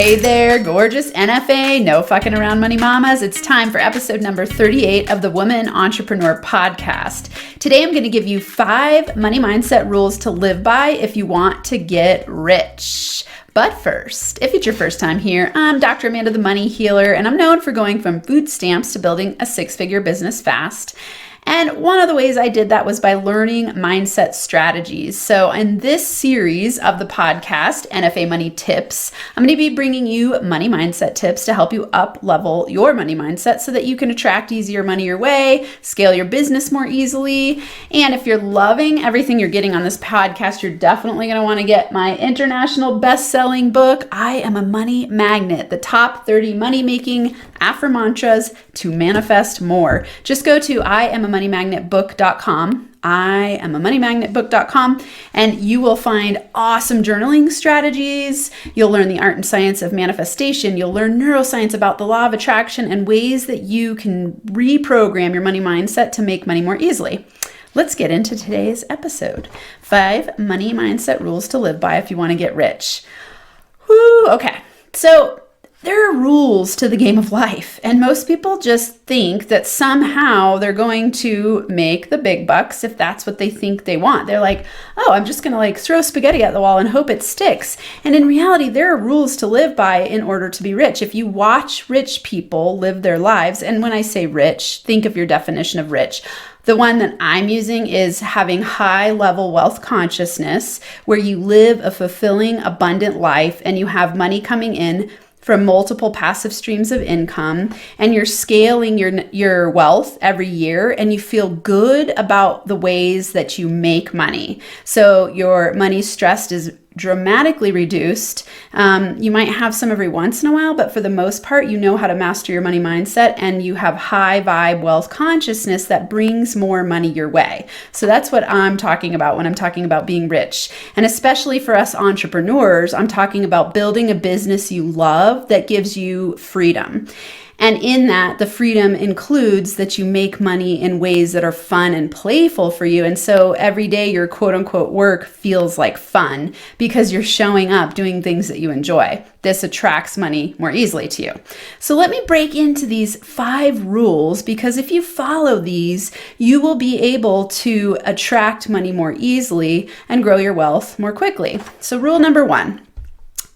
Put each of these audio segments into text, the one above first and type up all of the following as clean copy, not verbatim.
Hey there, gorgeous NFA, no fucking around money mamas. It's time for episode number 38 of the Woman Entrepreneur Podcast. Today I'm going to give you 5 money mindset rules to live by if you want to get rich. But first, if it's your first time here, I'm Dr. Amanda the Money Healer, and I'm known for going from food stamps to building a 6-figure business fast. And one of the ways I did that was by learning mindset strategies. So in this series of the podcast, NFA Money Tips, I'm going to be bringing you money mindset tips to help you up level your money mindset so that you can attract easier money your way, scale your business more easily. And if you're loving everything you're getting on this podcast, you're definitely going to want to get my international best-selling book, I Am a Money Magnet, the top 30 money-making affirmantras to manifest more. Just go to 𝐼AMAMoneyMagnetBook.com, 𝐼AMAMoneyMagnetBook.com, and you will find awesome journaling strategies. You'll learn the art and science of manifestation. You'll learn neuroscience about the law of attraction and ways that you can reprogram your money mindset to make money more easily. Let's get into today's episode. 5 money mindset rules to live by if you want to get rich. Woo, okay. So there are rules to the game of life, and most people just think that somehow they're going to make the big bucks if that's what they think they want. They're like, oh, I'm just going to throw spaghetti at the wall and hope it sticks. And in reality, there are rules to live by in order to be rich. If you watch rich people live their lives, and when I say rich, think of your definition of rich. The one that I'm using is having high level wealth consciousness, where you live a fulfilling, abundant life and you have money coming in from multiple passive streams of income, and you're scaling your wealth every year, and you feel good about the ways that you make money. So your money stress is dramatically reduced. You might have some every once in a while, but for the most part, you know how to master your money mindset, and you have high vibe wealth consciousness that brings more money your way. So that's what I'm talking about when I'm talking about being rich. And especially for us entrepreneurs, I'm talking about building a business you love that gives you freedom. And in that, the freedom includes that you make money in ways that are fun and playful for you. And so every day your quote unquote work feels like fun because you're showing up doing things that you enjoy. This attracts money more easily to you. So let me break into these 5 rules, because if you follow these, you will be able to attract money more easily and grow your wealth more quickly. So rule number 1,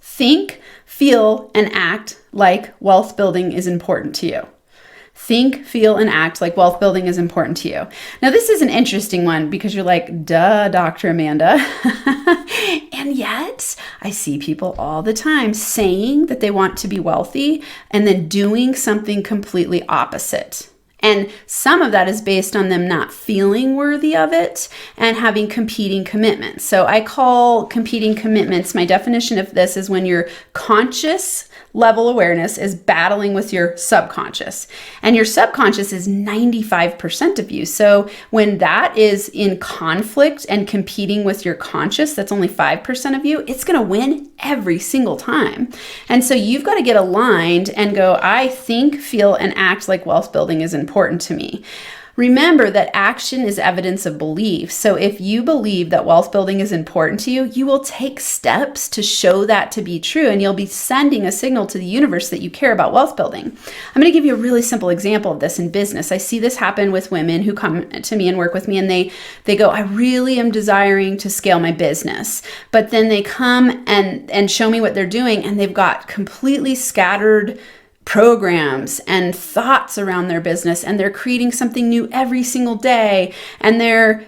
think, feel, and act like wealth building is important to you. Think, feel, and act like wealth building is important to you. Now, this is an interesting one because you're like, duh, Dr. Amanda. And yet, I see people all the time saying that they want to be wealthy and then doing something completely opposite. And some of that is based on them not feeling worthy of it and having competing commitments. So I call competing commitments, my definition of this is when your conscious level awareness is battling with your subconscious. And your subconscious is 95% of you. So when that is in conflict and competing with your conscious, that's only 5% of you, it's going to win every single time. And so you've got to get aligned and go, I think, feel, and act like wealth building is important to me. Remember that action is evidence of belief. So if you believe that wealth building is important to you, you will take steps to show that to be true, and you'll be sending a signal to the universe that you care about wealth building. I'm going to give you a really simple example of this in business. I see this happen with women who come to me and work with me, and they go, I really am desiring to scale my business. But then they come and show me what they're doing, and they've got completely scattered programs and thoughts around their business, and they're creating something new every single day, and they're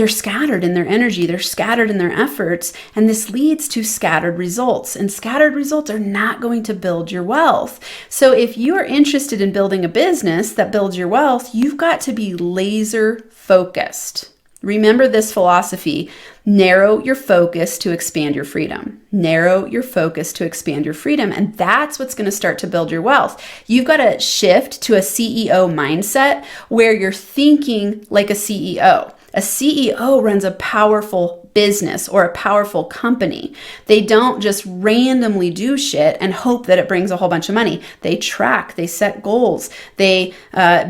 scattered in their energy, they're scattered in their efforts, and this leads to scattered results, and scattered results are not going to build your wealth. So if you are interested in building a business that builds your wealth, you've got to be laser focused. Remember this philosophy: narrow your focus to expand your freedom. Narrow your focus to expand your freedom. And that's what's going to start to build your wealth. You've got to shift to a CEO mindset where you're thinking like a CEO. A CEO runs a powerful business or a powerful company. They don't just randomly do shit and hope that it brings a whole bunch of money. They track, they set goals, they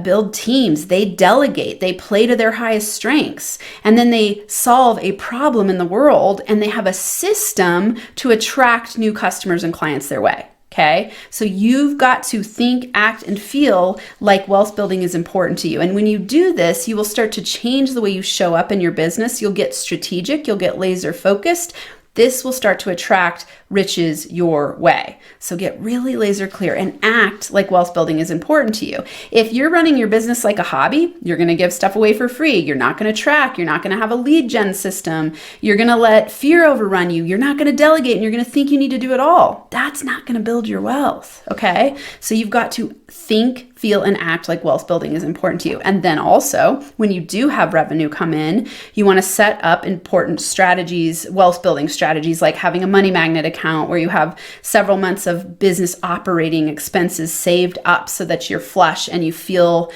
build teams, they delegate, they play to their highest strengths, and then they solve a problem in the world, and they have a system to attract new customers and clients their way. Okay, so you've got to think, act, and feel like wealth building is important to you. And when you do this, you will start to change the way you show up in your business. You'll get strategic, you'll get laser focused. This will start to attract riches your way. So get really laser clear and act like wealth building is important to you. If you're running your business like a hobby, you're going to give stuff away for free. You're not going to track. You're not going to have a lead gen system. You're going to let fear overrun you. You're not going to delegate and you're going to think you need to do it all. That's not going to build your wealth. Okay. So you've got to think, feel, and act like wealth building is important to you. And then also, when you do have revenue come in, you want to set up important strategies, wealth building strategies, like having a money magnet account where you have several months of business operating expenses saved up so that you're flush and you feel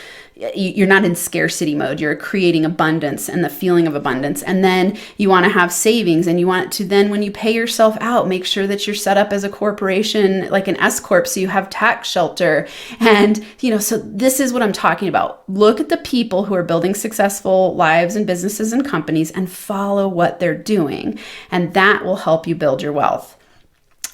you're not in scarcity mode. You're creating abundance and the feeling of abundance. And then you want to have savings, and you want to then, when you pay yourself out, make sure that you're set up as a corporation, like an S Corp, so you have tax shelter. And, so this is what I'm talking about. Look at the people who are building successful lives and businesses and companies and follow what they're doing. And that will help you build your wealth.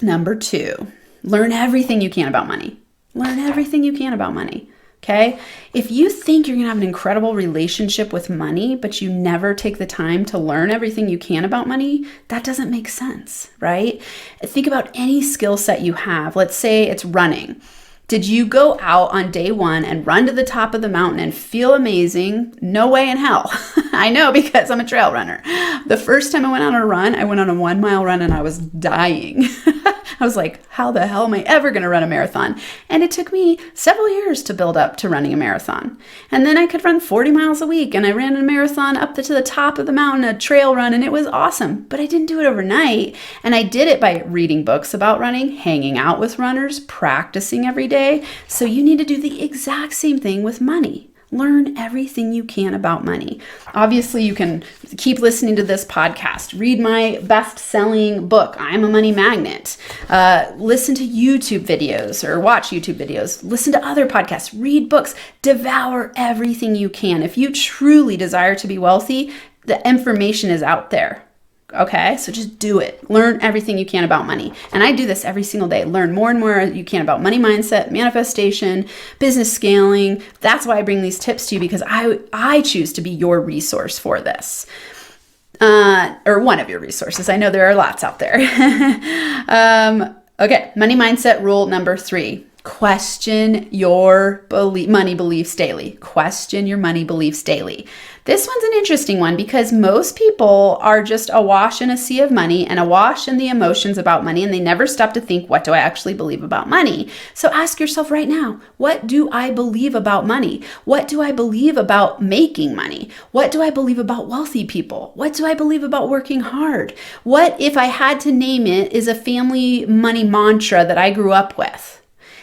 Number 2, learn everything you can about money. Learn everything you can about money. Okay. If you think you're going to have an incredible relationship with money, but you never take the time to learn everything you can about money, that doesn't make sense, right? Think about any skill set you have. Let's say it's running. Did you go out on day 1 and run to the top of the mountain and feel amazing? No way in hell. I know, because I'm a trail runner. The first time I went on a run, I went on a 1 mile run and I was dying. I was like, how the hell am I ever going to run a marathon? And it took me several years to build up to running a marathon. And then I could run 40 miles a week, and I ran a marathon up to the top of the mountain, a trail run, and it was awesome. But I didn't do it overnight. And I did it by reading books about running, hanging out with runners, practicing every day. So you need to do the exact same thing with money. Learn everything you can about money. Obviously, you can keep listening to this podcast, read my best-selling book, I'm a Money Magnet, listen to YouTube videos or watch YouTube videos, listen to other podcasts, read books, devour everything you can. If you truly desire to be wealthy, the information is out there. Okay, so just do it. Learn everything you can about money. And I do this every single day. Learn more and more you can about money mindset, manifestation, business scaling. That's why I bring these tips to you, because I choose to be your resource for this. Or one of your resources. I know there are lots out there. Okay, money mindset rule number 3. Question your money beliefs daily. Question your money beliefs daily. This one's an interesting one because most people are just awash in a sea of money and awash in the emotions about money, and they never stop to think, what do I actually believe about money? So ask yourself right now, what do I believe about money? What do I believe about making money? What do I believe about wealthy people? What do I believe about working hard? What, if I had to name it, is a family money mantra that I grew up with?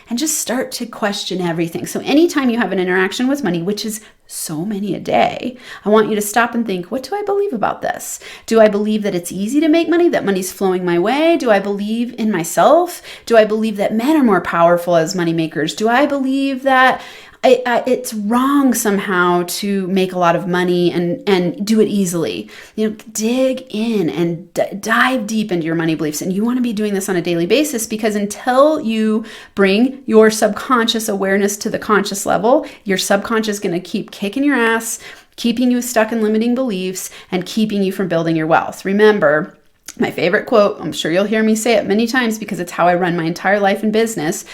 And just start to question everything. So anytime you have an interaction with money, which is so many a day, I want you to stop and think, what do I believe about this? Do I believe that it's easy to make money, that money's flowing my way? Do I believe in myself? Do I believe that men are more powerful as money makers? Do I believe that it's wrong somehow to make a lot of money and do it easily? Dig in and dive deep into your money beliefs. And you want to be doing this on a daily basis, because until you bring your subconscious awareness to the conscious level, your subconscious is going to keep kicking your ass, keeping you stuck in limiting beliefs and keeping you from building your wealth. Remember, my favorite quote, I'm sure you'll hear me say it many times because it's how I run my entire life and business.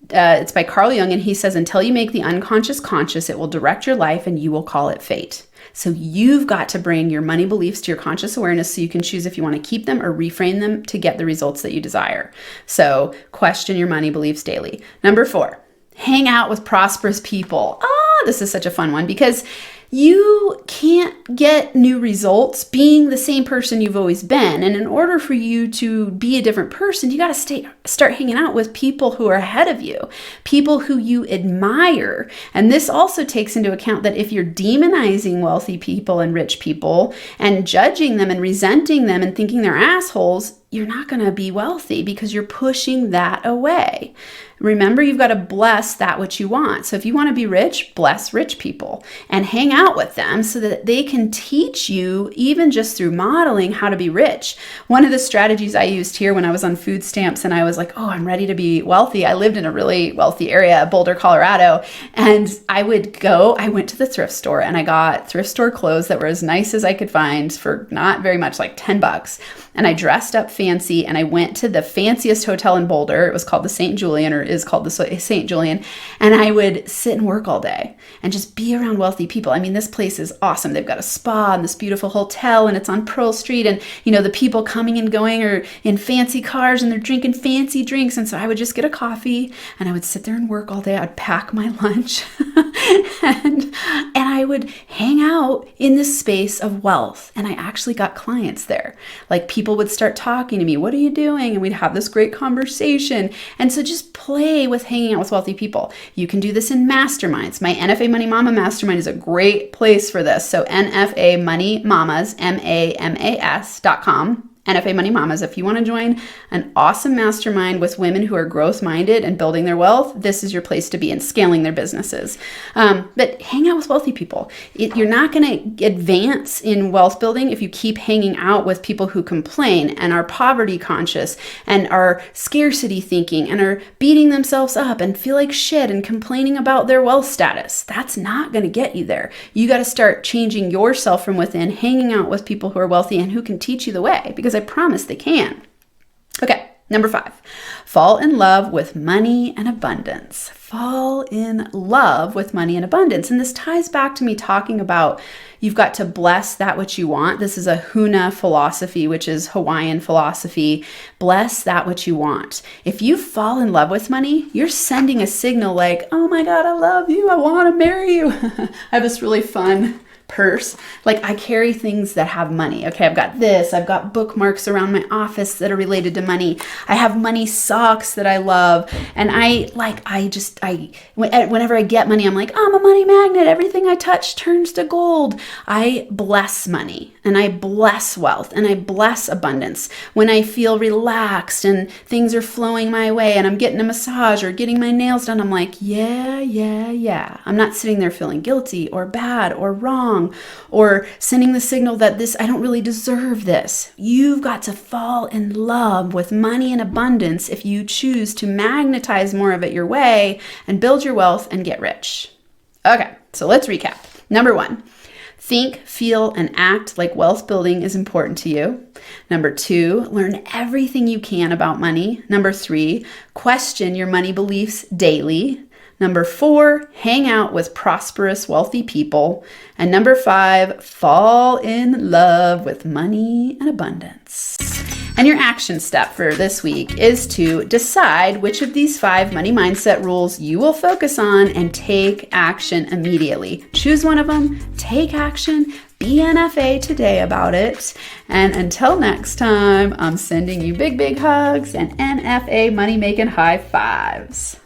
It's by Carl Jung, and he says, until you make the unconscious conscious, it will direct your life and you will call it fate. So you've got to bring your money beliefs to your conscious awareness so you can choose if you want to keep them or reframe them to get the results that you desire. So question your money beliefs daily. Number 4, hang out with prosperous people. This is such a fun one because you can't get new results being the same person you've always been. And in order for you to be a different person, you got to start hanging out with people who are ahead of you, people who you admire. And this also takes into account that if you're demonizing wealthy people and rich people and judging them and resenting them and thinking they're assholes, you're not going to be wealthy because you're pushing that away. Remember, you've got to bless that which you want. So if you want to be rich, bless rich people and hang out with them so that they can teach you, even just through modeling, how to be rich. One of the strategies I used here when I was on food stamps and I was like, oh, I'm ready to be wealthy. I lived in a really wealthy area, Boulder, Colorado. And I went to the thrift store and I got thrift store clothes that were as nice as I could find for not very much, like $10. And I dressed up fancy and I went to the fanciest hotel in Boulder. It was called the St. Julian, or is called the St. Julian. And I would sit and work all day and just be around wealthy people. I mean, this place is awesome. They've got a spa and this beautiful hotel and it's on Pearl Street. And, you know, the people coming and going are in fancy cars and they're drinking fancy drinks. And so I would just get a coffee and I would sit there and work all day. I'd pack my lunch and I would hang out in this space of wealth. And I actually got clients there. Like, people would start talking to me, what are you doing? And we'd have this great conversation. And so just play with hanging out with wealthy people. You can do this in masterminds. My NFA Money Mama Mastermind is a great place for this. So NFA Money Mamas, MAMAS.com. NFA Money Mamas. If you want to join an awesome mastermind with women who are growth minded and building their wealth, this is your place to be and scaling their businesses. But hang out with wealthy people. You're not going to advance in wealth building if you keep hanging out with people who complain and are poverty conscious and are scarcity thinking and are beating themselves up and feel like shit and complaining about their wealth status. That's not going to get you there. You got to start changing yourself from within, hanging out with people who are wealthy and who can teach you the way, because I promise they can. Okay, number 5, fall in love with money and abundance. Fall in love with money and abundance. And this ties back to me talking about you've got to bless that which you want. This is a Huna philosophy, which is Hawaiian philosophy. Bless that which you want. If you fall in love with money, you're sending a signal like, oh my God, I love you. I want to marry you. I have this really fun purse. Like, I carry things that have money. Okay, I've got this. I've got bookmarks around my office that are related to money. I have money socks that I love. And whenever I get money, I'm like, I'm a money magnet. Everything I touch turns to gold. I bless money and I bless wealth and I bless abundance. When I feel relaxed and things are flowing my way and I'm getting a massage or getting my nails done, I'm like, yeah. I'm not sitting there feeling guilty or bad or wrong, or sending the signal that I don't really deserve this. You've got to fall in love with money and abundance if you choose to magnetize more of it your way and build your wealth and get rich. Okay, so let's recap. Number 1, think, feel, and act like wealth building is important to you. Number 2, learn everything you can about money. Number 3, question your money beliefs daily. Number 4, hang out with prosperous, wealthy people. And number 5, fall in love with money and abundance. And your action step for this week is to decide which of these 5 money mindset rules you will focus on and take action immediately. Choose one of them, take action, be NFA today about it. And until next time, I'm sending you big, big hugs and NFA money making high fives.